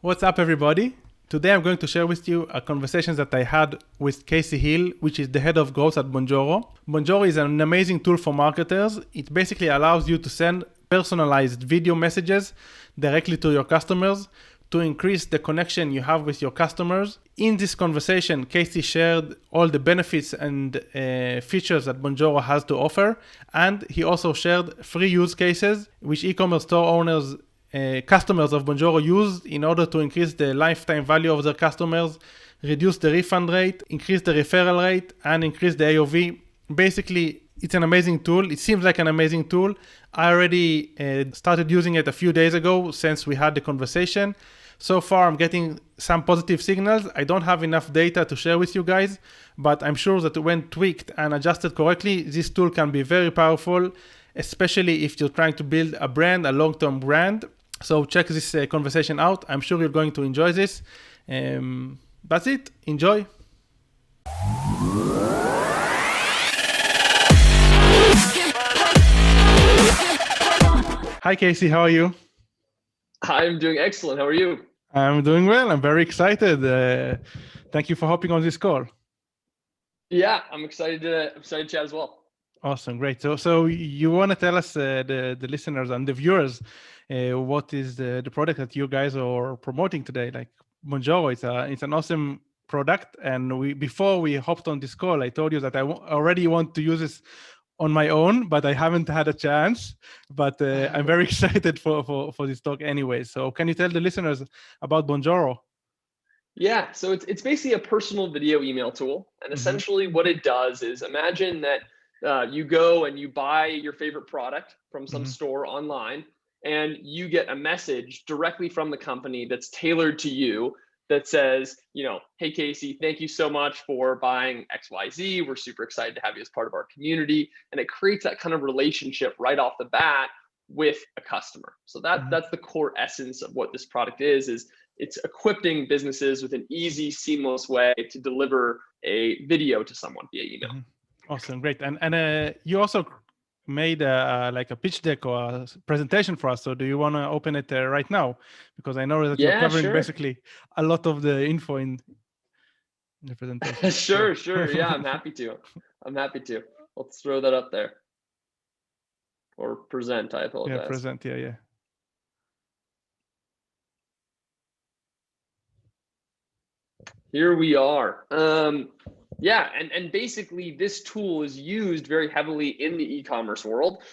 What's up, everybody? Today I'm going to share with you a conversation that I had with Casey Hill, which is the head of growth at Bonjoro. Bonjoro is an amazing tool for marketers. It basically allows you to send personalized video messages directly to your customers to increase the connection you have with your customers. In this conversation, Casey shared all the benefits and features that Bonjoro has to offer, and he also shared free use cases which e-commerce store owners customers of Bonjoro used in order to increase the lifetime value of their customers, reduce the refund rate, increase the referral rate, and increase the AOV. Basically, it's an amazing tool. It seems like an amazing tool. I already started using it a few days ago since we had the conversation. So far, I'm getting some positive signals. I don't have enough data to share with you guys, but I'm sure that when tweaked and adjusted correctly, this tool can be very powerful, especially if you're trying to build a brand, a long-term brand. So check this conversation out. I'm sure you're going to enjoy this. That's it. Enjoy. Hi, Casey. How are you? I'm doing excellent. How are you? I'm doing well. I'm very excited. Thank you for hopping on this call. Yeah, I'm excited to chat as well. Awesome, great. So you want to tell us the listeners and the viewers what is the product that you guys are promoting today? Like Bonjoro, it's an awesome product. And before we hopped on this call, I told you that I already want to use this on my own, but I haven't had a chance. But I'm very excited for this talk anyway. So can you tell the listeners about Bonjoro? Yeah, so it's basically a personal video email tool. And essentially what it does is imagine that you go and you buy your favorite product from some store online, and you get a message directly from the company that's tailored to you that says, hey, Casey, thank you so much for buying XYZ. We're super excited to have you as part of our community. And it creates that kind of relationship right off the bat with a customer. So that's the core essence of what this product is it's equipping businesses with an easy, seamless way to deliver a video to someone via email. Awesome, great. And you also made like a pitch deck or a presentation for us. So do you want to open it right now? Because I know that you're covering basically a lot of the info in the presentation. Sure. Yeah, I'm happy to. Let's throw that up there. Or present, I apologize. Yeah, present, yeah. Here we are. Yeah, and basically this tool is used very heavily in the e-commerce world.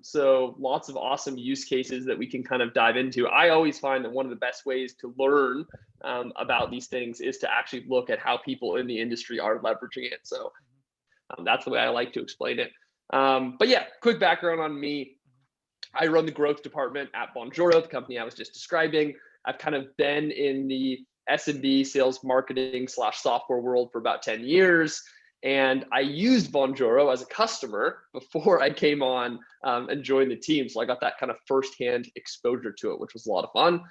So lots of awesome use cases that we can kind of dive into. I always find that one of the best ways to learn about these things is to actually look at how people in the industry are leveraging it. So that's the way I like to explain it. But yeah, quick background on me. I run the growth department at Bonjoro, the company I was just describing. I've kind of been in the S&B sales marketing / software world for about 10 years. And I used Bonjoro as a customer before I came on and joined the team. So I got that kind of firsthand exposure to it, which was a lot of fun.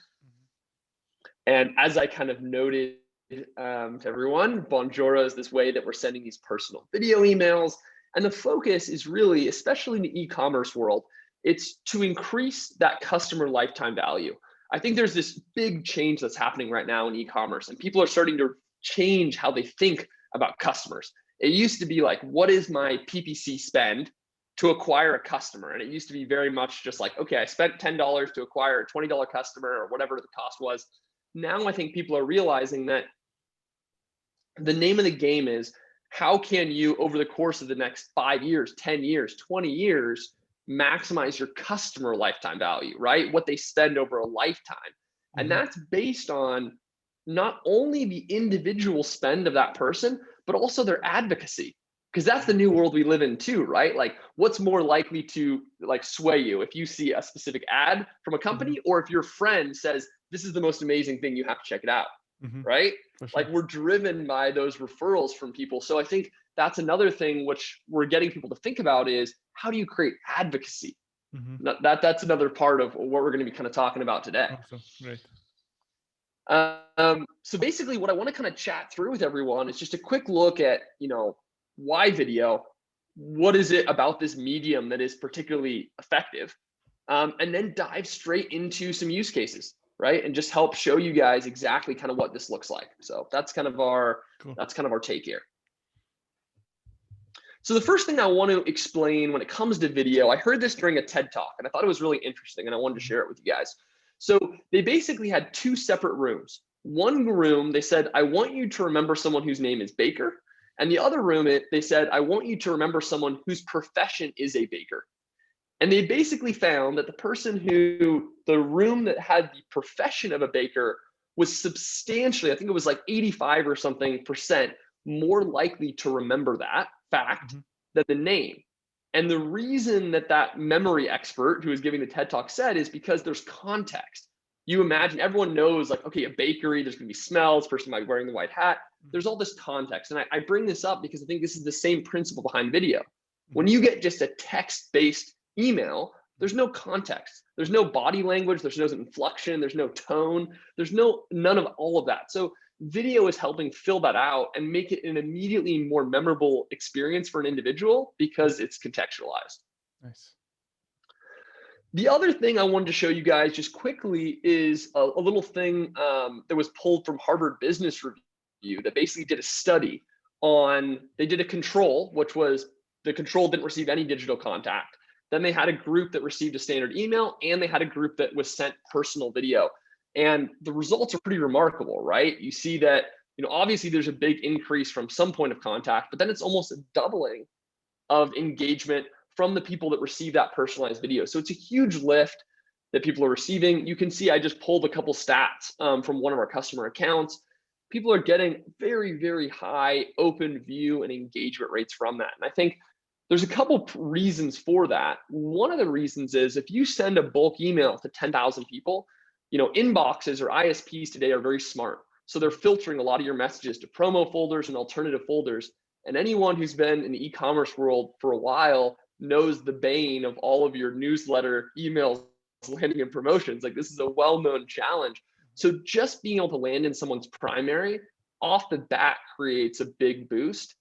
And as I kind of noted to everyone, Bonjoro is this way that we're sending these personal video emails. And the focus is really, especially in the e-commerce world, it's to increase that customer lifetime value. I think there's this big change that's happening right now in e-commerce, and people are starting to change how they think about customers. It used to be like, what is my PPC spend to acquire a customer? And it used to be very much just like, okay, I spent $10 to acquire a $20 customer or whatever the cost was. Now I think people are realizing that the name of the game is how can you, over the course of the next 5 years, 10 years, 20 years, maximize your customer lifetime value, right? What they spend over a lifetime. And that's based on not only the individual spend of that person, but also their advocacy. Because that's the new world we live in too, right? Like what's more likely to like sway you if you see a specific ad from a company or if your friend says, this is the most amazing thing, you have to check it out, right? Sure. Like we're driven by those referrals from people. So I think that's another thing which we're getting people to think about is how do you create advocacy? That's another part of what we're going to be kind of talking about today. Awesome. Great. So basically what I want to kind of chat through with everyone is just a quick look at, why video? What is it about this medium that is particularly effective? And then dive straight into some use cases. right? And just help show you guys exactly kind of what this looks like. So that's kind of our take here. So the first thing I want to explain when it comes to video, I heard this during a TED Talk and I thought it was really interesting and I wanted to share it with you guys. So they basically had two separate rooms. One room, they said, I want you to remember someone whose name is Baker. And the other room, they said, I want you to remember someone whose profession is a baker. And they basically found that the room that had the profession of a baker was substantially, I think it was like 85 or something percent more likely to remember that fact than the name. And the reason that memory expert who was giving the TED Talk said is because there's context. You imagine everyone knows like, okay, a bakery, there's gonna be smells, person might be wearing the white hat. There's all this context. And I bring this up because I think this is the same principle behind video. When you get just a text-based email, there's no context. There's no body language. There's no inflection. There's no tone. There's none of all of that. So video is helping fill that out and make it an immediately more memorable experience for an individual because it's contextualized. Nice. The other thing I wanted to show you guys just quickly is a little thing that was pulled from Harvard Business Review that basically did a study on, they did a control, which was the control didn't receive any digital contact. Then they had a group that received a standard email and they had a group that was sent personal video. And the results are pretty remarkable, right? You see that, obviously there's a big increase from some point of contact, but then it's almost a doubling of engagement from the people that receive that personalized video. So it's a huge lift that people are receiving. You can see I just pulled a couple stats from one of our customer accounts. People are getting very, very high open view and engagement rates from that. And I think there's a couple reasons for that. One of the reasons is if you send a bulk email to 10,000 people, inboxes or ISPs today are very smart. So they're filtering a lot of your messages to promo folders and alternative folders. And anyone who's been in the e-commerce world for a while knows the bane of all of your newsletter emails landing in promotions. Like this is a well-known challenge. So just being able to land in someone's primary off the bat creates a big boost.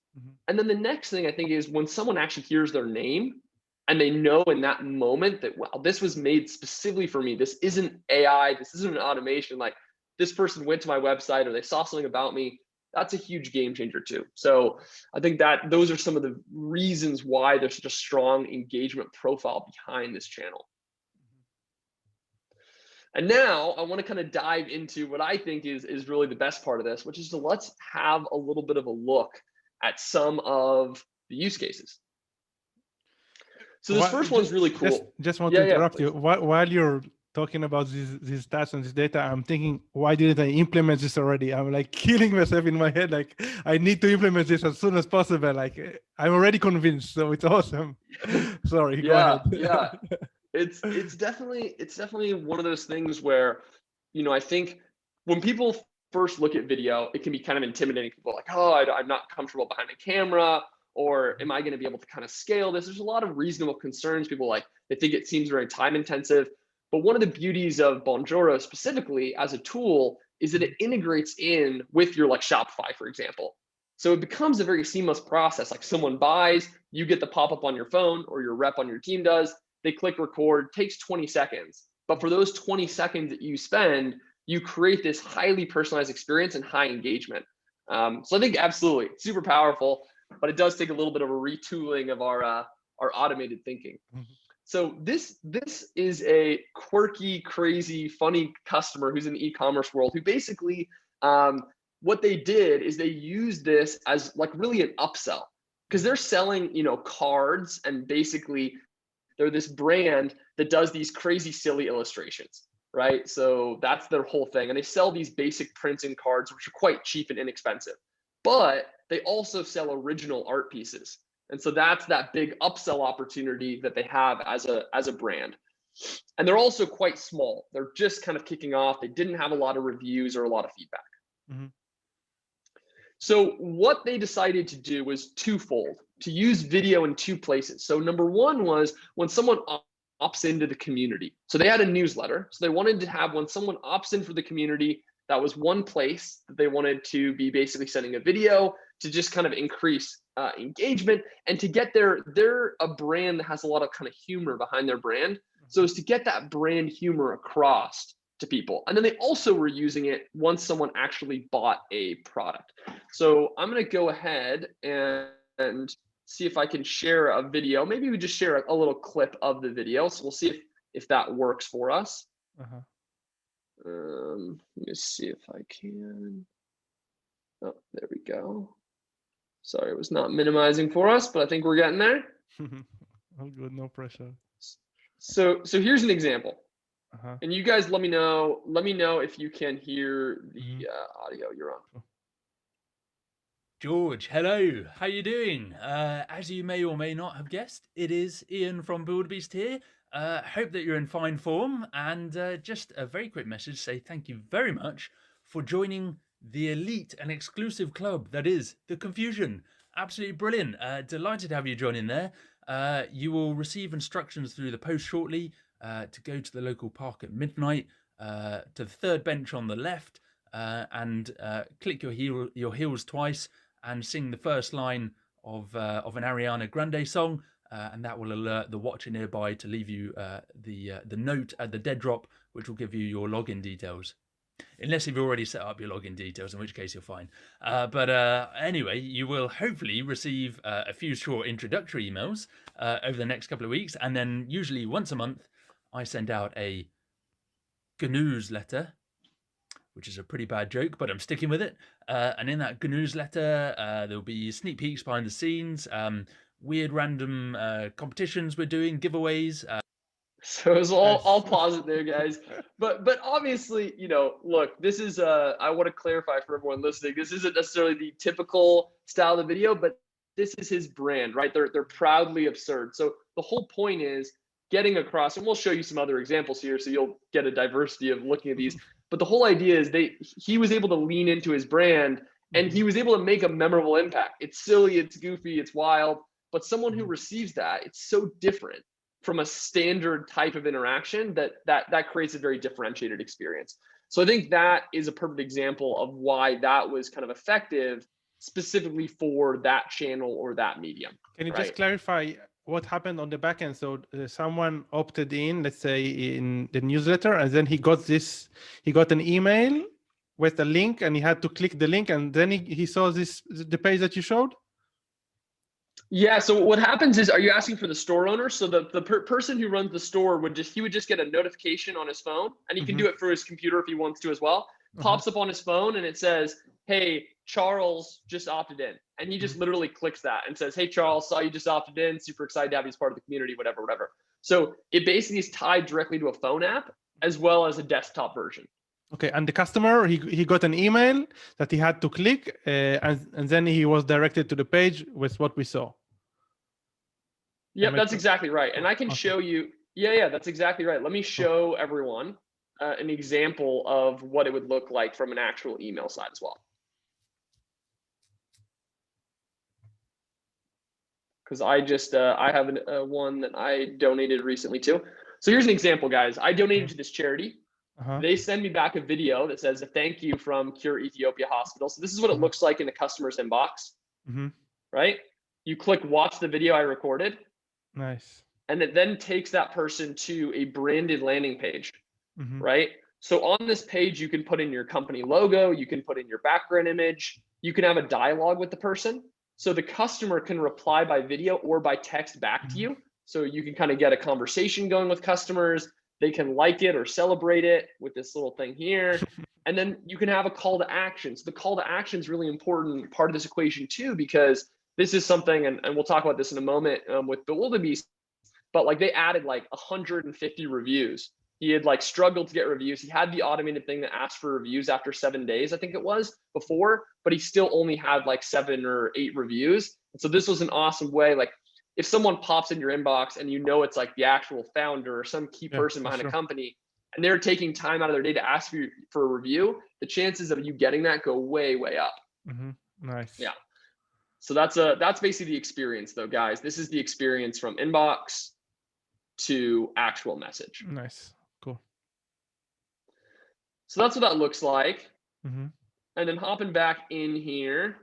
And then the next thing I think is when someone actually hears their name and they know in that moment that, wow, this was made specifically for me. This isn't AI. This isn't an automation. Like this person went to my website or they saw something about me. That's a huge game changer too. So I think that those are some of the reasons why there's such a strong engagement profile behind this channel. And now I want to kind of dive into what I think is really the best part of this, which is to let's have a little bit of a look at some of the use cases. So this first one's really cool. Just want to interrupt you. While you're talking about these stats and this data, I'm thinking, why didn't I implement this already? I'm like killing myself in my head. Like I need to implement this as soon as possible. Like I'm already convinced, so it's awesome. Sorry. Go ahead. Yeah. It's definitely one of those things where, I think when people first look at video, it can be kind of intimidating. People are like, oh, I'm not comfortable behind a camera, or am I going to be able to kind of scale this? There's a lot of reasonable concerns. People they think it seems very time intensive. But one of the beauties of Bonjoro specifically as a tool is that it integrates in with your Shopify, for example. So it becomes a very seamless process. Like someone buys, you get the pop-up on your phone or your rep on your team does, they click record, takes 20 seconds. But for those 20 seconds that you spend, you create this highly personalized experience and high engagement. So I think absolutely super powerful, but it does take a little bit of a retooling of our automated thinking. So this is a quirky, crazy, funny customer who's in the e-commerce world who basically what they did is they used this as really an upsell because they're selling, cards, and basically they're this brand that does these crazy, silly illustrations, right? So that's their whole thing. And they sell these basic prints and cards, which are quite cheap and inexpensive, but they also sell original art pieces. And so that's that big upsell opportunity that they have as a brand. And they're also quite small. They're just kind of kicking off. They didn't have a lot of reviews or a lot of feedback. So what they decided to do was twofold, to use video in two places. So number one was when someone opts into the community. So they had a newsletter. So they wanted to have when someone opts in for the community, that was one place that they wanted to be basically sending a video to just kind of increase engagement and to get they're a brand that has a lot of kind of humor behind their brand. So it's to get that brand humor across to people. And then they also were using it once someone actually bought a product. So I'm going to go ahead and see if I can share a video. Maybe we just share a little clip of the video. So we'll see if that works for us. Uh-huh. Let me see if I can. Oh, there we go. Sorry, it was not minimizing for us, but I think we're getting there. All good, no pressure. So here's an example. Uh-huh. And you guys let me know if you can hear the audio you're on. George, hello. How you doing? As you may or may not have guessed, it is Ian from Wildebeest here. Hope that you're in fine form, and just a very quick message to say thank you very much for joining the elite and exclusive club that is The Confusion. Absolutely brilliant. Delighted to have you join in there. You will receive instructions through the post shortly to go to the local park at midnight, to the third bench on the left, and click your heels twice and sing the first line of an Ariana Grande song, and that will alert the watcher nearby to leave you the note at the dead drop, which will give you your login details. Unless you've already set up your login details, in which case you're fine. But anyway, you will hopefully receive a few short introductory emails over the next couple of weeks, and then usually once a month, I send out a newsletter, which is a pretty bad joke, but I'm sticking with it. And in that newsletter, there'll be sneak peeks behind the scenes, weird random competitions we're doing, giveaways. So it's I'll pause it there, guys. But obviously, look, this is I want to clarify for everyone listening, this isn't necessarily the typical style of video, but this is his brand, right? They're proudly absurd. So the whole point is getting across, and we'll show you some other examples here so you'll get a diversity of looking at these. But the whole idea is he was able to lean into his brand, and he was able to make a memorable impact. It's silly, it's goofy, it's wild, but someone who receives that, it's so different from a standard type of interaction that creates a very differentiated experience. So I think that is a perfect example of why that was kind of effective specifically for that channel or that medium. Can you right? just clarify what happened on the back end? So someone opted in, let's say in the newsletter, and then he got an email with a link, and he had to click the link, and then he saw the page that you showed? Yeah. So what happens is, are you asking for the store owner? So the person who runs the store would just get a notification on his phone, and he can do it through his computer if he wants to as well. Pops up on his phone and it says, "Hey, Charles just opted in," and he just literally clicks that and says, "Hey, Charles, saw you just opted in. Super excited to have you as part of the community, whatever." So it basically is tied directly to a phone app as well as a desktop version. Okay, and the customer, he got an email that he had to click, and then he was directed to the page with what we saw. Yeah, that's exactly right. And I can show you. Yeah, that's exactly right. Let me show everyone an example of what it would look like from an actual email side as well. Because I have one that I donated recently too. So here's an example, guys. I donated to this charity. They send me back a video that says a thank you from Cure Ethiopia Hospital. So this is what it looks like in the customer's inbox, right? You click watch the video I recorded. Nice. And it then takes that person to a branded landing page, right? So on this page, you can put in your company logo, you can put in your background image, you can have a dialogue with the person. So the customer can reply by video or by text back to you. So you can kind of get a conversation going with customers. They can like it or celebrate it with this little thing here. And then you can have a call to action. So the call to action is really important part of this equation too, because this is something, and we'll talk about this in a moment with Wildebeest, but like they added like 150 reviews. He had like struggled to get reviews. He had the automated thing that asked for reviews after 7 days, I think it was before, but he still only had like 7 or 8 reviews. And so this was an awesome way. Like if someone pops in your inbox and it's like the actual founder or some key person behind a company, and they're taking time out of their day to ask you for a review, the chances of you getting that go way, way up. Nice. Yeah. So that's basically the experience though, guys. This is the experience from inbox to actual message. Nice. Cool. So that's what that looks like. And then hopping back in here.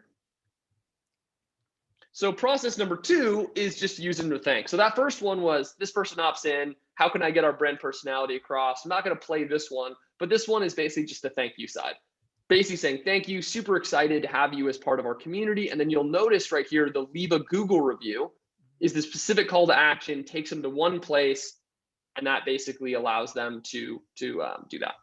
So process number 2 is just using the thanks. So that first one was this person opts in, How can I get our brand personality across? I'm not going to play this one, but this one is basically just a thank you side. Basically saying, thank you, super excited to have you as part of our community. And then you'll notice right here, the leave a Google review is the specific call to action, takes them to one place, and that basically allows them to do that.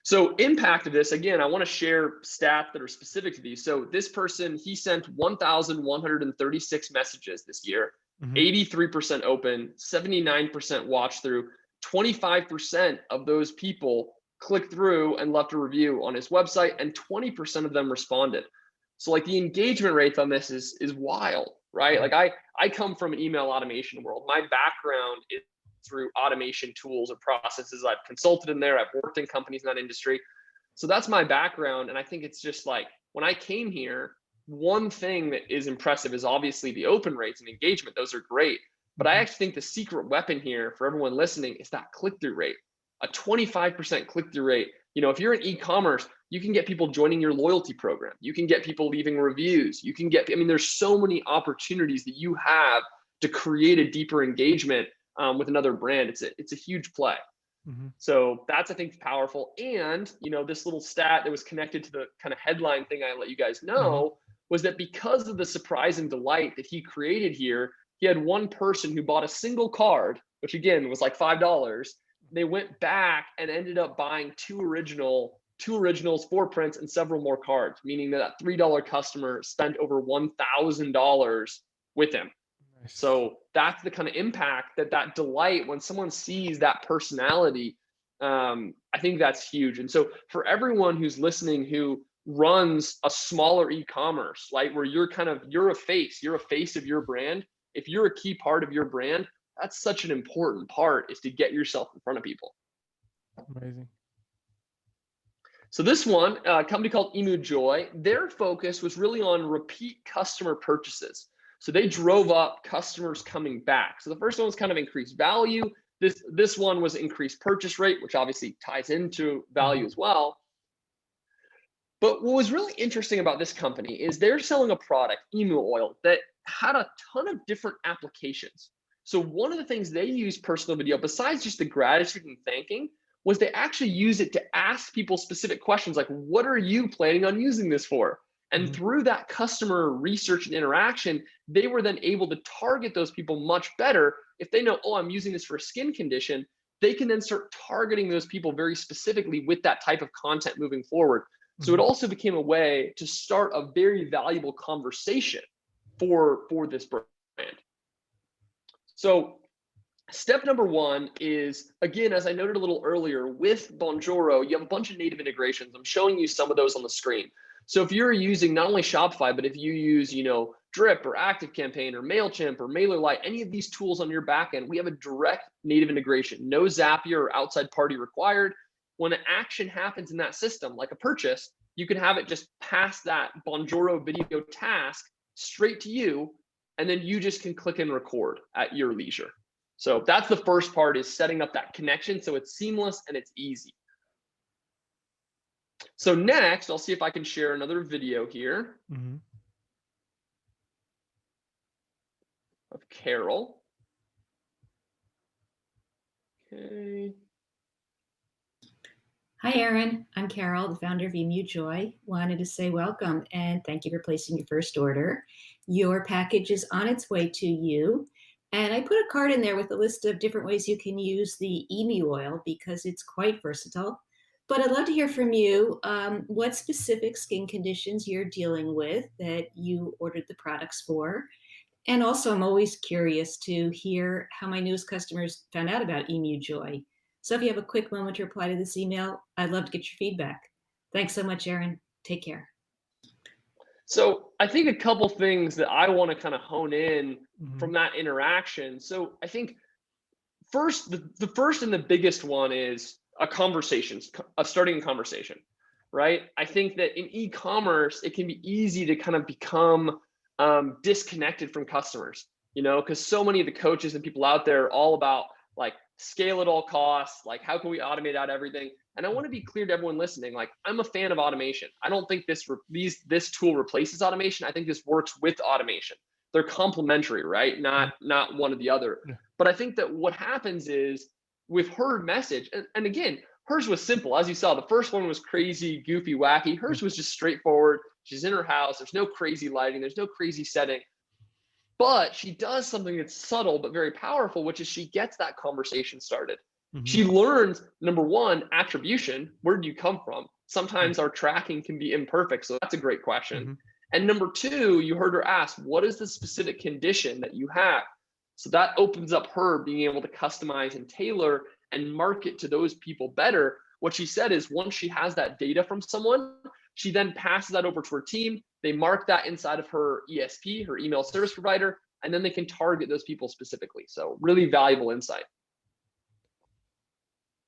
So impact of this, again, I want to share stats that are specific to these. So this person, he sent 1,136 messages this year, 83% open, 79% watch through, 25% of those people clicked through and left a review on his website, and 20% of them responded. So like the engagement rates on this is wild, right? Like I come from an email automation world. My background is through automation tools and processes. I've consulted in there. I've worked in companies in that industry. So that's my background. And I think it's just like, when I came here, one thing that is impressive is obviously the open rates and engagement. Those are great. But I actually think the secret weapon here for everyone listening is that click-through rate, a 25% click-through rate. You know, if you're in e-commerce, you can get people joining your loyalty program. You can get people leaving reviews. You can get, I mean, there's so many opportunities that you have to create a deeper engagement with another brand. It's a huge play. So that's, I think, powerful. And, you know, this little stat that was connected to the kind of headline thing I let you guys know was that because of the surprise and delight that he created here, he had one person who bought a single card, which again was like $5. They went back and ended up buying two originals, 4 prints, and several more cards, meaning that $3 customer spent over $1,000 with him. So that's the kind of impact that delight when someone sees that personality. I think that's huge. And so for everyone who's listening, who runs a smaller e-commerce, like where you're a face of your brand. If you're a key part of your brand, that's such an important part, is to get yourself in front of people. Amazing. So this one, a company called Emu Joy, their focus was really on repeat customer purchases. So they drove up customers coming back. So the first one was kind of increased value. This one was increased purchase rate, which obviously ties into value as well. But what was really interesting about this company is they're selling a product, emu oil, that had a ton of different applications. So one of the things they used personal video, besides just the gratitude and thanking, was they actually use it to ask people specific questions like, what are you planning on using this for? And through that customer research and interaction, they were then able to target those people much better. If they know, oh, I'm using this for a skin condition, they can then start targeting those people very specifically with that type of content moving forward. So it also became a way to start a very valuable conversation for this brand. So step number one is, again, as I noted a little earlier, with Bonjoro, you have a bunch of native integrations. I'm showing you some of those on the screen. So if you're using not only Shopify, but if you use, Drip or ActiveCampaign or MailChimp or MailerLite, any of these tools on your backend, we have a direct native integration, no Zapier or outside party required. When an action happens in that system, like a purchase, you can have it just pass that Bonjoro video task straight to you, and then you just can click and record at your leisure. So that's the first part, is setting up that connection so it's seamless and it's easy. So next, I'll see if I can share another video here of Carol. Okay. Hi, Yaron. I'm Carol, the founder of Emu Joy. Wanted to say welcome and thank you for placing your first order. Your package is on its way to you. And I put a card in there with a list of different ways you can use the emu oil because it's quite versatile. But I'd love to hear from you what specific skin conditions you're dealing with that you ordered the products for. And also, I'm always curious to hear how my newest customers found out about Emu Joy. So if you have a quick moment to reply to this email, I'd love to get your feedback. Thanks so much, Yaron. Take care. So I think a couple things that I want to kind of hone in from that interaction. So I think first, the first and the biggest one is starting a conversation, right? I think that in e-commerce, it can be easy to kind of become disconnected from customers, because so many of the coaches and people out there are all about like scale at all costs, like how can we automate out everything? And I want to be clear to everyone listening, like I'm a fan of automation. I don't think this tool replaces automation. I think this works with automation. They're complementary, right? Not one or the other. But I think that what happens is with her message, and again, hers was simple. As you saw, the first one was crazy, goofy, wacky. Hers was just straightforward. She's in her house. There's no crazy lighting. There's no crazy setting. But she does something that's subtle but very powerful, which is she gets that conversation started. She learns, number one, attribution. Where do you come from? Sometimes our tracking can be imperfect. So that's a great question. And number two, you heard her ask, what is the specific condition that you have? So that opens up her being able to customize and tailor and market to those people better. What she said is once she has that data from someone, she then passes that over to her team. They mark that inside of her ESP, her email service provider, and then they can target those people specifically. So really valuable insight.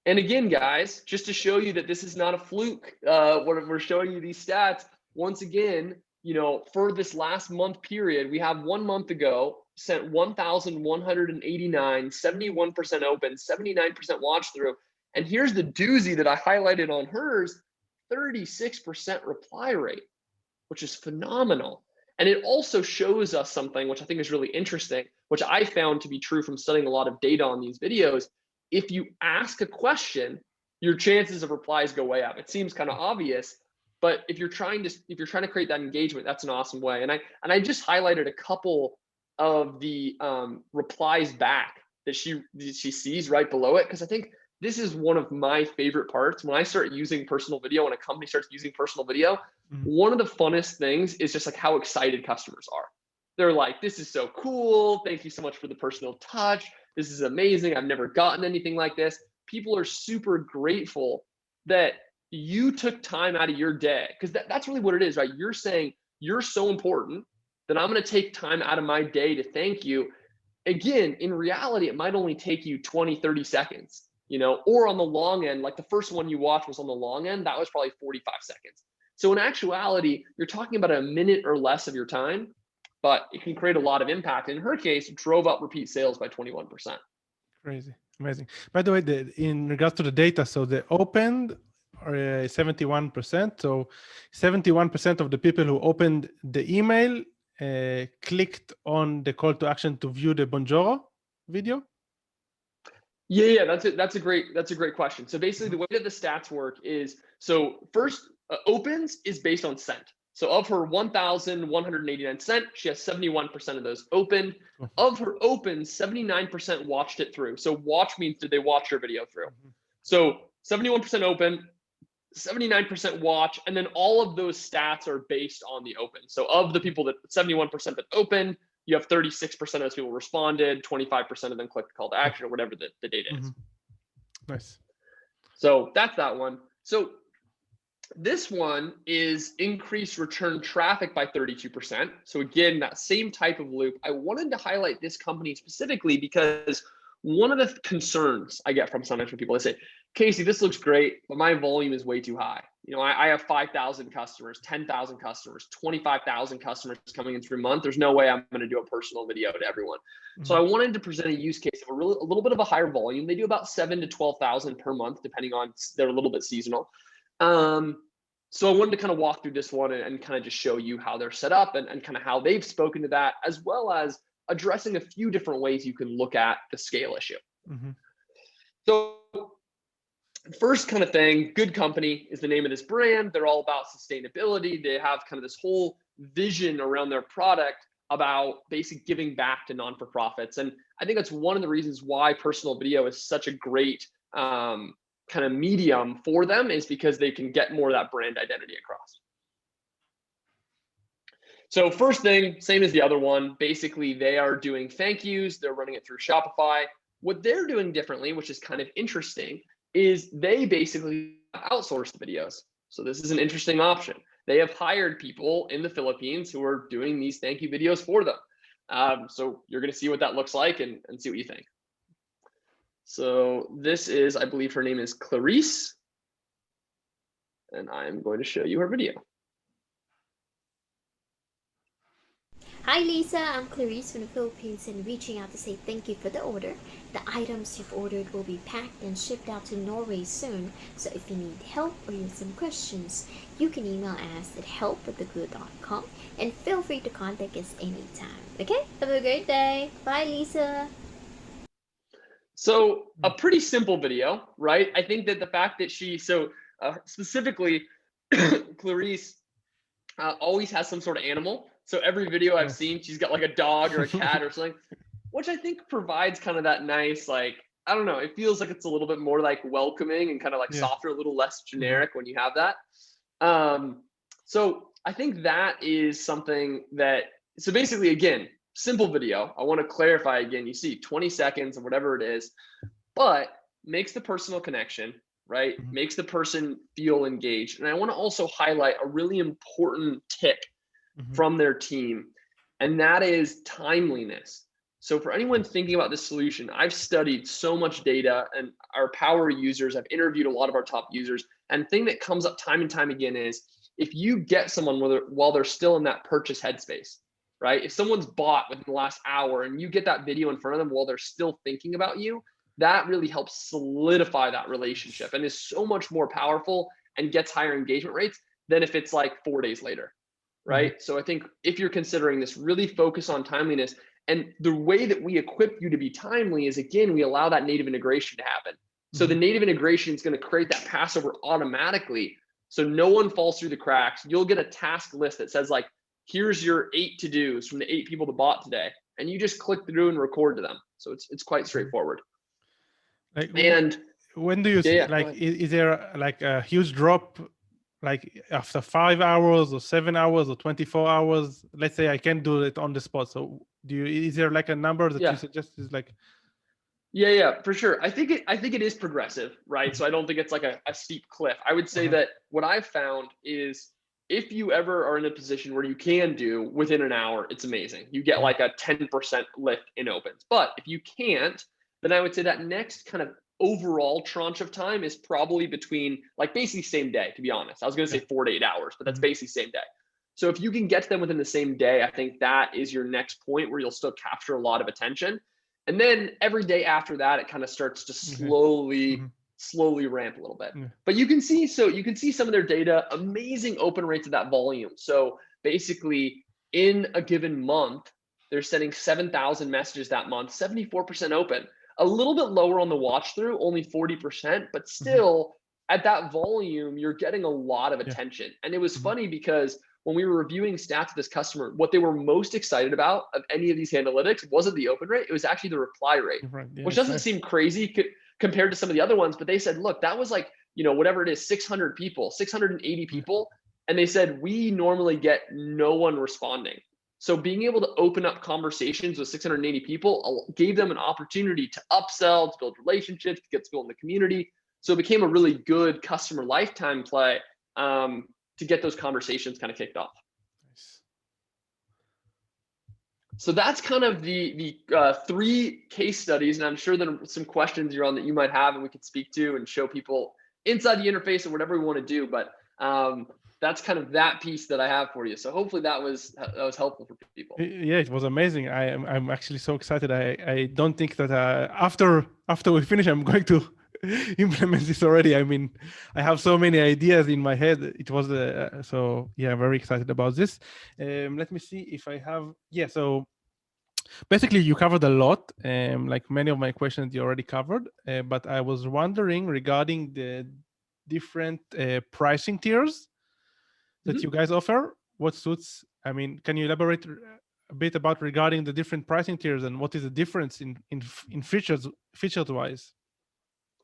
And again, guys, just to show you that this is not a fluke, when we're showing you these stats, once again, you know, for this last month period, we have 1 month ago, sent 1,189, 71% open, 79% watch through. And here's the doozy that I highlighted on hers, 36% reply rate, which is phenomenal. And it also shows us something, which I think is really interesting, which I found to be true from studying a lot of data on these videos. If you ask a question, your chances of replies go way up. It seems kind of obvious, but if you're trying to create that engagement, that's an awesome way. And I just highlighted a couple of the replies back that she sees right below it, because I think this is one of my favorite parts. When I start using personal video, when a company starts using personal video, one of the funnest things is just like how excited customers are. They're like, this is so cool. Thank you so much for the personal touch. This is amazing. I've never gotten anything like this. People are super grateful that you took time out of your day, because that's really what it is, right? You're saying you're so important that I'm going to take time out of my day to thank you. Again, in reality, it might only take you 20, 30 seconds, you know, or on the long end, like the first one you watched was on the long end, that was probably 45 seconds. So in actuality, you're talking about a minute or less of your time, but it can create a lot of impact. In her case, it drove up repeat sales by 21%. Crazy, amazing. By the way, in regards to the data, so the opened are 71%. So 71% of the people who opened the email clicked on the call to action to view the Bonjoro video. Yeah, that's a great question. So basically, the way that the stats work is, so first, opens is based on sent. So of her 1,189 sent, she has 71% of those opened. Of her opens, 79% watched it through. So watch means did they watch your video through? So 71% open, 79% watch, and then all of those stats are based on the open. So of the people that 71% that opened, you have 36% of those people responded, 25% of them clicked the call to action, or whatever the data is. Nice. So that's that one. So this one is increased return traffic by 32%. So again, that same type of loop. I wanted to highlight this company specifically because one of the concerns I get from sometimes when people say, Casey, this looks great, but my volume is way too high. You know, I have 5,000 customers, 10,000 customers, 25,000 customers coming in through a month. There's no way I'm going to do a personal video to everyone. So I wanted to present a use case of a little bit of a higher volume. They do about 7,000 to 12,000 per month, depending on, they're a little bit seasonal. So I wanted to kind of walk through this one and kind of just show you how they're set up and kind of how they've spoken to that, as well as addressing a few different ways you can look at the scale issue. So first kind of thing, Good Company is the name of this brand. They're all about sustainability. They have kind of this whole vision around their product about basically giving back to non-for-profits. And I think that's one of the reasons why personal video is such a great kind of medium for them, is because they can get more of that brand identity across. So first thing, same as the other one, basically they are doing thank yous. They're running it through Shopify. What they're doing differently, which is kind of interesting, is they basically outsource the videos. So this is an interesting option. They have hired people in the Philippines who are doing these thank you videos for them. So you're going to see what that looks like and see what you think. So this is, I believe her name is Clarice, and I'm going to show you her video. Hi Lisa, I'm Clarice from the Philippines and reaching out to say thank you for the order. The items you've ordered will be packed and shipped out to Norway soon, so if you need help or you have some questions, you can email us at help@thegood.com and feel free to contact us anytime. Okay, have a great day. Bye Lisa. So a pretty simple video, right? I think that the fact that specifically Clarice always has some sort of animal. So every video I've seen, she's got like a dog or a cat or something, which I think provides kind of that nice, like, I don't know, it feels like it's a little bit more like welcoming and kind of like softer, a little less generic when you have that. So I think that is something that, so basically, again, simple video. I want to clarify again, you see 20 seconds or whatever it is, but makes the personal connection, right? Makes the person feel engaged. And I want to also highlight a really important tick from their team, and that is timeliness. So for anyone thinking about this solution, I've studied so much data and our power users, I've interviewed a lot of our top users, and the thing that comes up time and time again is if you get someone while they're still in that purchase headspace, right? If someone's bought within the last hour and you get that video in front of them while they're still thinking about you, that really helps solidify that relationship and is so much more powerful and gets higher engagement rates than if it's like 4 days later, right? So I think if you're considering this, really focus on timeliness. And the way that we equip you to be timely is, again, we allow that native integration to happen. So the native integration is going to create that passover automatically. So no one falls through the cracks. You'll get a task list that says like, here's your 8 to-dos from the 8 people that bought today. And you just click through and record to them. So it's quite straightforward. Like, and when do you see, like, is there like a huge drop, like after 5 hours or 7 hours or 24 hours? Let's say I can't do it on the spot. So is there like a number that you suggest is like? Yeah, for sure. I think it is progressive, right? So I don't think it's like a steep cliff. I would say that what I've found is if you ever are in a position where you can do within an hour, it's amazing. You get like a 10% lift in opens. But if you can't, then I would say that next kind of overall tranche of time is probably between like basically same day, to be honest. I was going to say 4 to 8 hours, but that's basically same day. So if you can get to them within the same day, I think that is your next point where you'll still capture a lot of attention. And then every day after that, it kind of starts to slowly ramp a little bit. But you can see some of their data, amazing open rates of that volume. So basically in a given month, they're sending 7,000 messages that month, 74% open, a little bit lower on the watch through, only 40%, but still at that volume, you're getting a lot of attention. And it was funny because when we were reviewing stats of this customer, what they were most excited about of any of these analytics wasn't the open rate, it was actually the reply rate, which doesn't seem crazy compared to some of the other ones, but they said, look, that was like, whatever it is, 600 people, 680 people. And they said, we normally get no one responding. So being able to open up conversations with 680 people gave them an opportunity to upsell, to build relationships, to get to build in the community. So it became a really good customer lifetime play to get those conversations kind of kicked off. Nice. So that's kind of the 3 case studies, and I'm sure there are some questions, Yaron, that you might have and we could speak to and show people inside the interface or whatever we want to do. But that's kind of that piece that I have for you. So hopefully that was helpful for people. Yeah, it was amazing. I'm actually so excited. I don't think that after we finish, I'm going to implement this already. I mean, I have so many ideas in my head. It was so yeah, very excited about this. Let me see if I have. Yeah, so basically you covered a lot. Like many of my questions you already covered. But I was wondering regarding the different pricing tiers that you guys offer. What suits? I mean, can you elaborate a bit about regarding the different pricing tiers and what is the difference in features wise?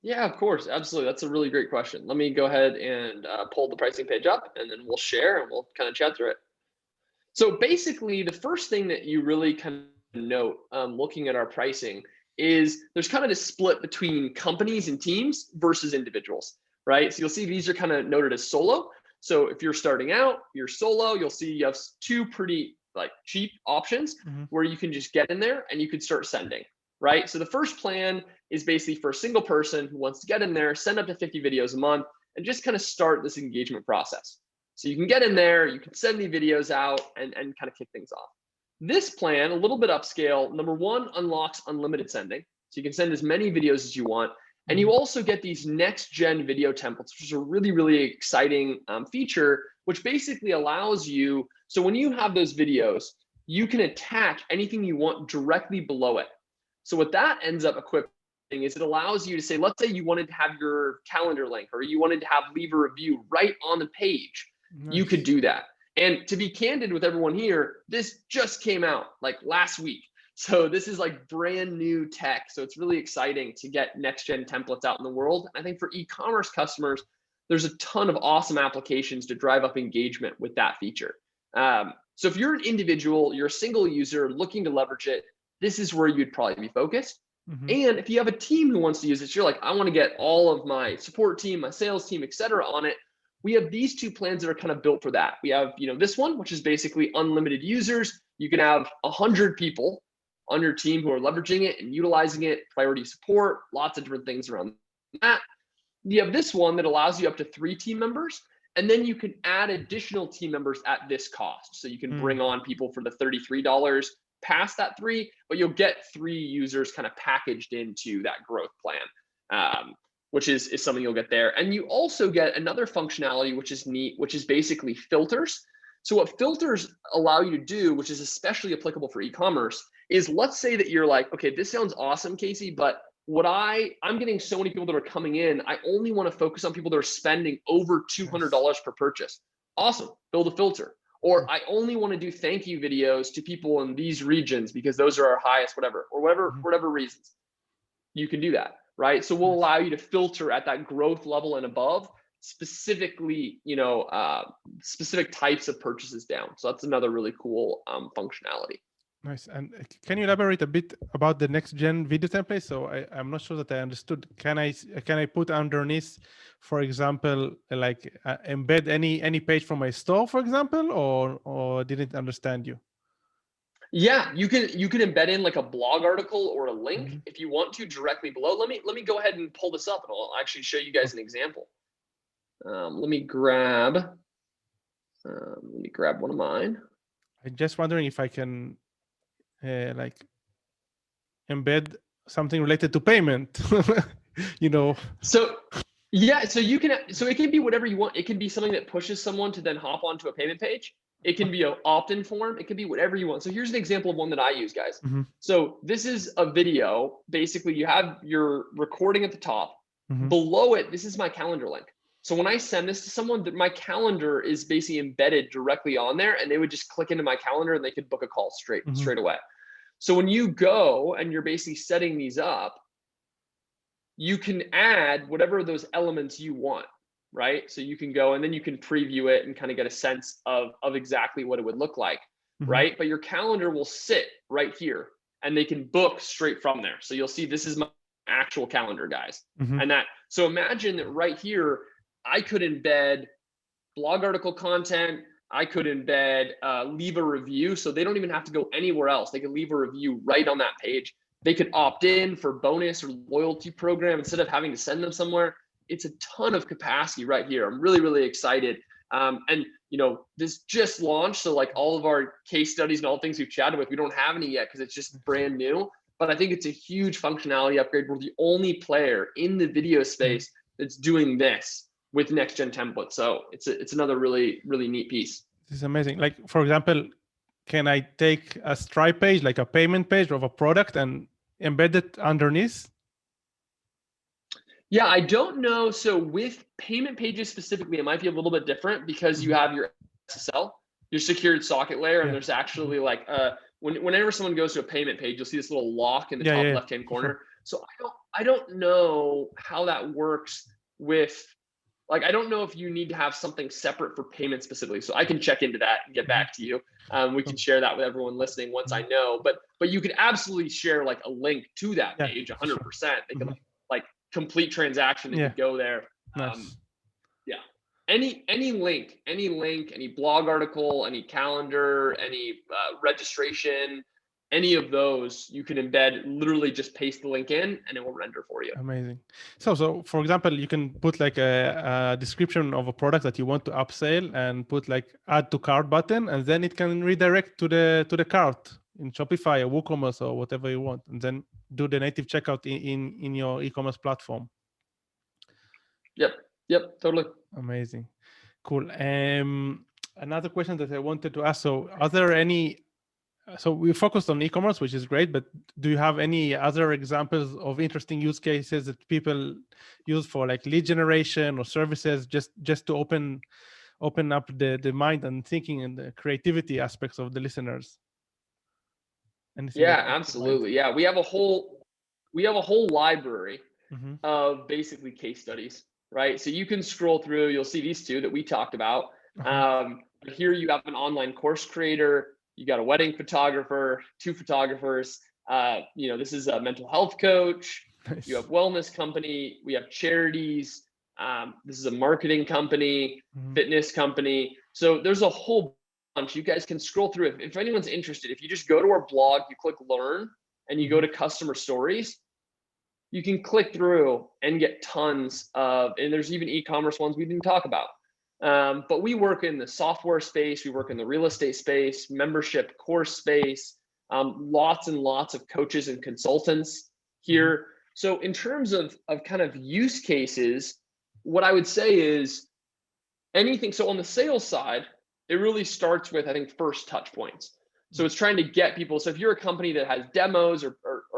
Yeah, of course. Absolutely. That's a really great question. Let me go ahead and pull the pricing page up and then we'll share and we'll kind of chat through it. So basically, the first thing that you really kind of note looking at our pricing is there's kind of this split between companies and teams versus individuals, right? So you'll see these are kind of noted as solo. So if you're starting out, you're solo, you'll see you have 2 pretty like cheap options where you can just get in there and you can start sending. Right? So the first plan is basically for a single person who wants to get in there, send up to 50 videos a month, and just kind of start this engagement process. So you can get in there, you can send the videos out and kind of kick things off. This plan, a little bit upscale, number 1, unlocks unlimited sending. So you can send as many videos as you want. And you also get these next gen video templates, which is a really, really exciting feature, which basically allows you, so when you have those videos, you can attach anything you want directly below it. So what that ends up equipping is it allows you to say, let's say you wanted to have your calendar link or you wanted to have leave a review right on the page. Nice. You could do that. And to be candid with everyone here, this just came out like last week. So this is like brand new tech. So it's really exciting to get next gen templates out in the world. I think for e-commerce customers, there's a ton of awesome applications to drive up engagement with that feature. So if you're an individual, you're a single user looking to leverage it, this is where you'd probably be focused. Mhm. And if you have a team who wants to use this, you're like, I want to get all of my support team, my sales team, etc. on it. We have these two plans that are kind of built for that. We have, this one, which is basically unlimited users. You can have 100 people on your team who are leveraging it and utilizing it, priority support, lots of different things around that. You have this one that allows you up to 3 team members, and then you can add additional team members at this cost. So you can bring on people for the $33 past that 3, but you'll get 3 users kind of packaged into that growth plan. Which is something you'll get there. And you also get another functionality, which is neat, which is basically filters. So what filters allow you to do, which is especially applicable for e-commerce, is let's say that you're like, okay, this sounds awesome, Casey, but I'm getting so many people that are coming in, I only want to focus on people that are spending over $200 per purchase. Awesome, build a filter. Or I only want to do thank you videos to people in these regions because those are our highest, whatever, or whatever reasons. You can do that. Right. So we'll allow you to filter at that growth level and above, specifically, specific types of purchases down. So that's another really cool functionality. Nice. And can you elaborate a bit about the next gen video template? So I'm not sure that I understood. Can I put underneath, for example, like embed any page from my store, for example, or didn't understand you? Yeah, you can embed in like a blog article or a link if you want to directly below. Let me go ahead and pull this up and I'll actually show you guys an example. Let me grab one of mine. I'm just wondering if I can like embed something related to payment. So yeah, so it can be whatever you want. It can be something that pushes someone to then hop onto a payment page. It can be an opt-in form. It can be whatever you want. So here's an example of one that I use, guys. So this is a video. Basically, you have your recording at the top. Below it, this is my calendar link. So when I send this to someone, my calendar is basically embedded directly on there, and they would just click into my calendar and they could book a call straight away. So when you go and you're basically setting these up, you can add whatever those elements you want. Right? So you can go and then you can preview it and kind of get a sense of exactly what it would look like, right? But your calendar will sit right here and they can book straight from there. So you'll see this is my actual calendar, guys. So imagine that right here, I could embed blog article content. I could embed leave a review. So they don't even have to go anywhere else. They can leave a review right on that page. They could opt in for bonus or loyalty program instead of having to send them somewhere. It's a ton of capacity right here. I'm really, really excited. And this just launched. So like all of our case studies and all the things we've chatted with, we don't have any yet because it's just brand new. But I think it's a huge functionality upgrade. We're the only player in the video space that's doing this with next gen templates. So it's another really, really neat piece. This is amazing. Like, for example, can I take a Stripe page, like a payment page of a product, and embed it underneath? Yeah, I don't know. So with payment pages specifically, it might be a little bit different because you have your SSL, your secured socket layer, and there's actually like whenever someone goes to a payment page, you'll see this little lock in the top left-hand corner. So I don't know how that works with, like, I don't know if you need to have something separate for payment specifically. So I can check into that and get back to you. We can share that with everyone listening once I know. But you could absolutely share like a link to that page, 100%. They can like complete transaction. They could go there. Nice. Any link, any blog article, any calendar, any registration, any of those, you can embed, literally just paste the link in and it will render for you. Amazing. So for example, you can put like a description of a product that you want to upsell and put like add to cart button, and then it can redirect to the cart in Shopify or WooCommerce or whatever you want, and then do the native checkout in your e-commerce platform. Yep, totally. Amazing. Cool. Another question that I wanted to ask. So are there any So we focused on e-commerce, which is great, but do you have any other examples of interesting use cases that people use for like lead generation or services, just to open up the mind and thinking and the creativity aspects of the listeners? Anything Yeah, that comes to mind? absolutely. Yeah, we have a whole library Mm-hmm. of basically case studies, right? So you can scroll through, you'll see these two that we talked about. Uh-huh. Here you have an online course creator, you got a wedding photographer, two photographers. This is a mental health coach. Nice. You have wellness company. We have charities. This is a marketing company, Mm-hmm. fitness company. So there's a whole bunch. You guys can scroll through it. If anyone's interested, if you just go to our blog, you click learn, and you go to customer stories, you can click through and get tons of, and there's even e-commerce ones we didn't talk about. But we work in the software space, we work in the real estate space, membership course space, lots and lots of coaches and consultants here. So in terms of kind of use cases, what I would say is anything. So on the sales side, it really starts with, I think, first touch points. So it's trying to get people. So if you're a company that has demos or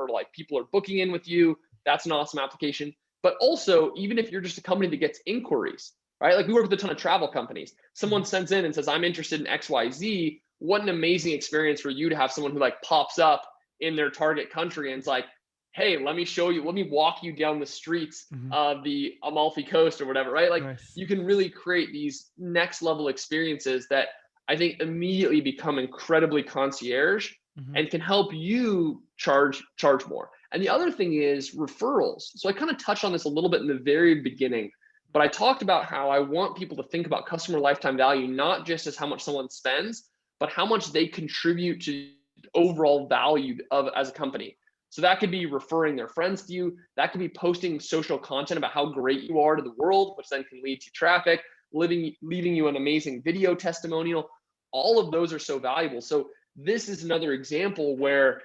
like people are booking in with you, that's an awesome application. But also, even if you're just a company that gets inquiries, right? Like we work with a ton of travel companies. Someone sends in and says, I'm interested in XYZ. What an amazing experience for you to have someone who like pops up in their target country and it's like, hey, let me show you, let me walk you down the streets of the Amalfi Coast or whatever, right? Like Nice. you can really create these next level experiences that I think immediately become incredibly concierge and can help you charge more. And the other thing is referrals. So I kind of touched on this a little bit in the very beginning, but I talked about how I want people to think about customer lifetime value, not just as how much someone spends, but how much they contribute to overall value of as a company. So that could be referring their friends to you. That could be posting social content about how great you are to the world, which then can lead to traffic, leaving you an amazing video testimonial. All of those are so valuable. So this is another example where,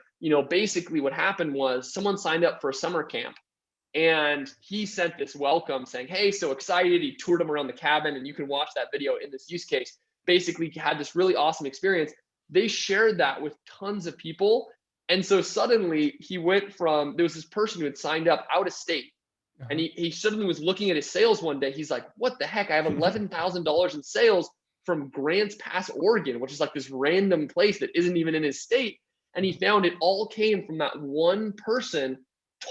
basically what happened was someone signed up for a summer camp and he sent this welcome saying, hey, so excited. He toured them around the cabin and you can watch that video in this use case. Basically had this really awesome experience. They shared that with tons of people. And so suddenly he went from, there was this person who had signed up out of state and he suddenly was looking at his sales one day. He's like, what the heck? I have $11,000 in sales from Grants Pass, Oregon, which is like this random place that isn't even in his state. And he found it all came from that one person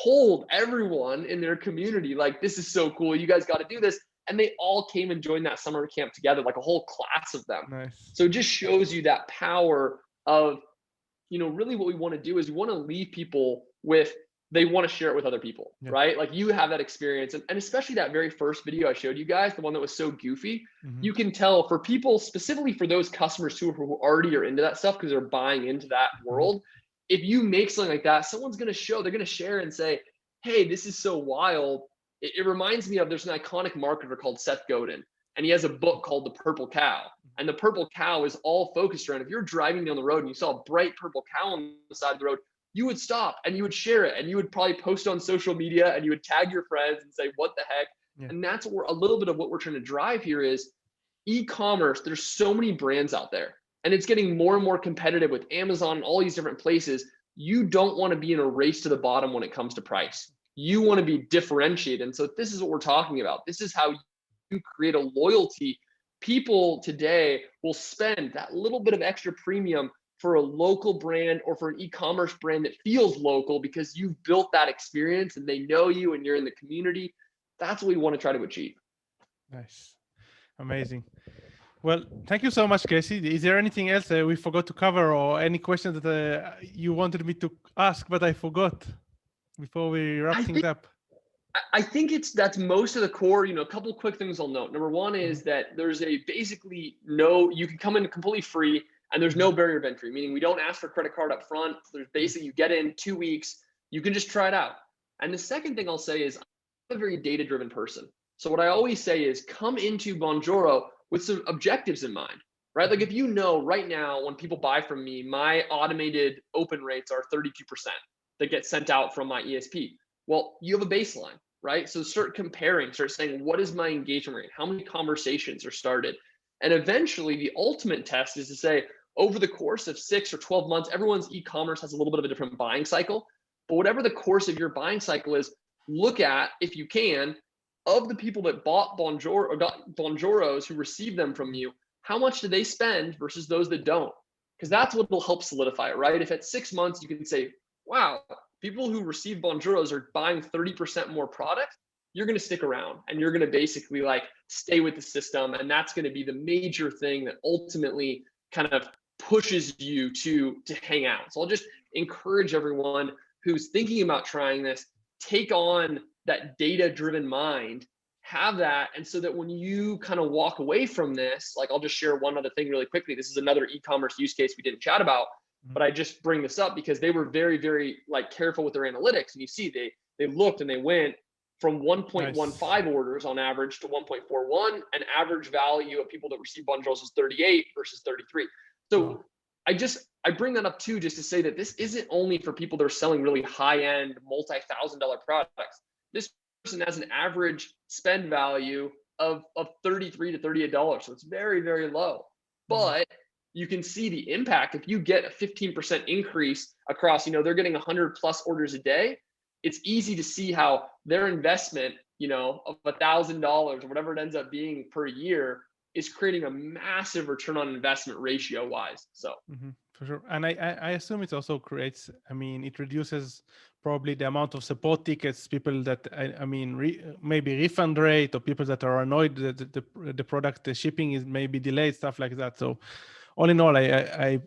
told everyone in their community, like, this is so cool. You guys got to do this. And they all came and joined that summer camp together, like a whole class of them. Nice. So it just shows you that power of, really what we want to do is we want to leave people with, they want to share it with other people, right? Like you have that experience. And especially that very first video I showed you guys, the one that was so goofy, you can tell for people, specifically for those customers who already are into that stuff because they're buying into that world. If you make something like that, someone's going to they're going to share and say, hey, this is so wild. It reminds me of, there's an iconic marketer called Seth Godin, and he has a book called The Purple Cow. And the purple cow is all focused around, if you're driving down the road and you saw a bright purple cow on the side of the road, you would stop and you would share it and you would probably post on social media and you would tag your friends and say, what the heck? And that's what a little bit of what we're trying to drive here is e-commerce. There's so many brands out there and it's getting more and more competitive with Amazon and all these different places. You don't want to be in a race to the bottom when it comes to price. You want to be differentiated. And so this is what we're talking about. This is how you create a loyalty. People today will spend that little bit of extra premium for a local brand or for an e-commerce brand that feels local because you've built that experience and they know you and you're in the community. That's what we want to try to achieve. Nice. Amazing. Well, thank you so much, Casey. Is there anything else we forgot to cover or any questions that you wanted me to ask, but I forgot before we wrap things up? I think that's most of the core. A couple quick things I'll note. Number one is that there's you can come in completely free and there's no barrier of entry, meaning we don't ask for credit card up front. There's basically, you get in 2 weeks, you can just try it out. And the second thing I'll say is I'm a very data-driven person. So what I always say is come into Bonjoro with some objectives in mind, right? Like if right now when people buy from me, my automated open rates are 32% that get sent out from my ESP. Well, you have a baseline, right? So start comparing, start saying, what is my engagement rate? How many conversations are started? And eventually the ultimate test is to say, over the course of 6 or 12 months, everyone's e-commerce has a little bit of a different buying cycle. But whatever the course of your buying cycle is, look at, if you can, of the people that bought Bonjoro or got Bonjoros who received them from you, how much do they spend versus those that don't? Because that's what will help solidify it, right? If at 6 months you can say, wow, people who receive Bonjoros are buying 30% more product, you're going to stick around and you're going to basically like stay with the system. And that's going to be the major thing that ultimately kind of pushes you to hang out. So I'll just encourage everyone who's thinking about trying this, take on that data-driven mind, have that. And so that when you kind of walk away from this, like I'll just share one other thing really quickly. This is another e-commerce use case we didn't chat about, but I just bring this up because they were very, very like careful with their analytics. And you see, they looked and they went from 1.15 orders on average to 1.41, and average value of people that receive Bonjoros is 38 versus 33. So I bring that up too, just to say that this isn't only for people that are selling really high-end, multi-$1,000 products. This person has an average spend value of $33 to $38. So it's very, very low. But you can see the impact. If you get a 15% increase across, they're getting 100 plus orders a day, it's easy to see how their investment, of $1,000 or whatever it ends up being per year is creating a massive return on investment ratio wise. So for sure. And I assume it also creates, it reduces probably the amount of support tickets, people that, maybe refund rate, or people that are annoyed that the product, the shipping is maybe delayed, stuff like that. So all in all, I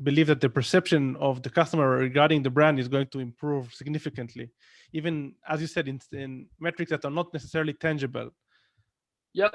believe that the perception of the customer regarding the brand is going to improve significantly, even as you said, in metrics that are not necessarily tangible. Yep.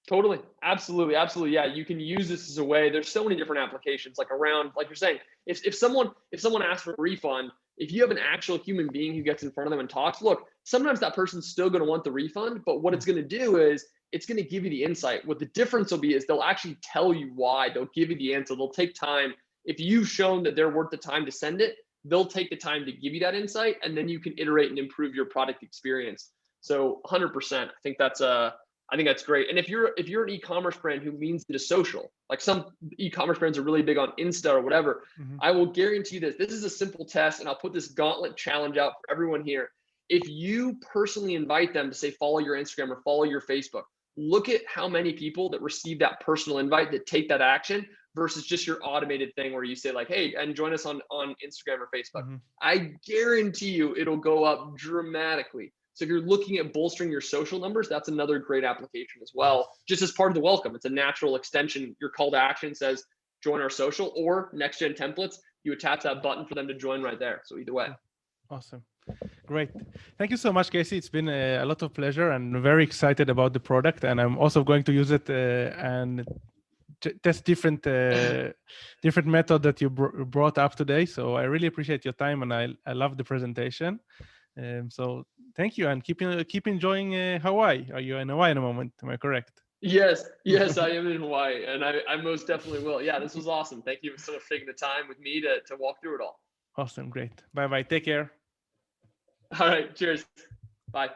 Totally. Absolutely. Absolutely. Yeah. You can use this as a way. There's so many different applications, like around, like you're saying, if someone asks for a refund, if you have an actual human being who gets in front of them and talks, look, sometimes that person's still going to want the refund, but what it's going to do is it's going to give you the insight. What the difference will be is they'll actually tell you why. They'll give you the answer. They'll take time. If you've shown that they're worth the time to send it, they'll take the time to give you that insight, and then you can iterate and improve your product experience. So 100%, I think that's great. And if you're an e-commerce brand who leans into social, like some e-commerce brands are really big on Insta or whatever, I will guarantee this. This is a simple test, and I'll put this gauntlet challenge out for everyone here. If you personally invite them to say, follow your Instagram or follow your Facebook, look at how many people that receive that personal invite that take that action versus just your automated thing where you say like, hey, and join us on Instagram or Facebook. I guarantee you it'll go up dramatically. So if you're looking at bolstering your social numbers, that's another great application as well. Just as part of the welcome, it's a natural extension. Your call to action says, join our social, or next gen templates, you attach that button for them to join right there. So either way. Awesome. Great. Thank you so much, Casey. It's been a lot of pleasure, and very excited about the product. And I'm also going to use it and test different method that you brought up today. So I really appreciate your time, and I love the presentation. So thank you, and keep enjoying Hawaii. Are you in Hawaii in a moment? Am I correct? Yes, I am in Hawaii, and I most definitely will. Yeah, this was awesome. Thank you so much for taking the time with me to walk through it all. Awesome, great. Bye. Take care. All right, cheers. Bye.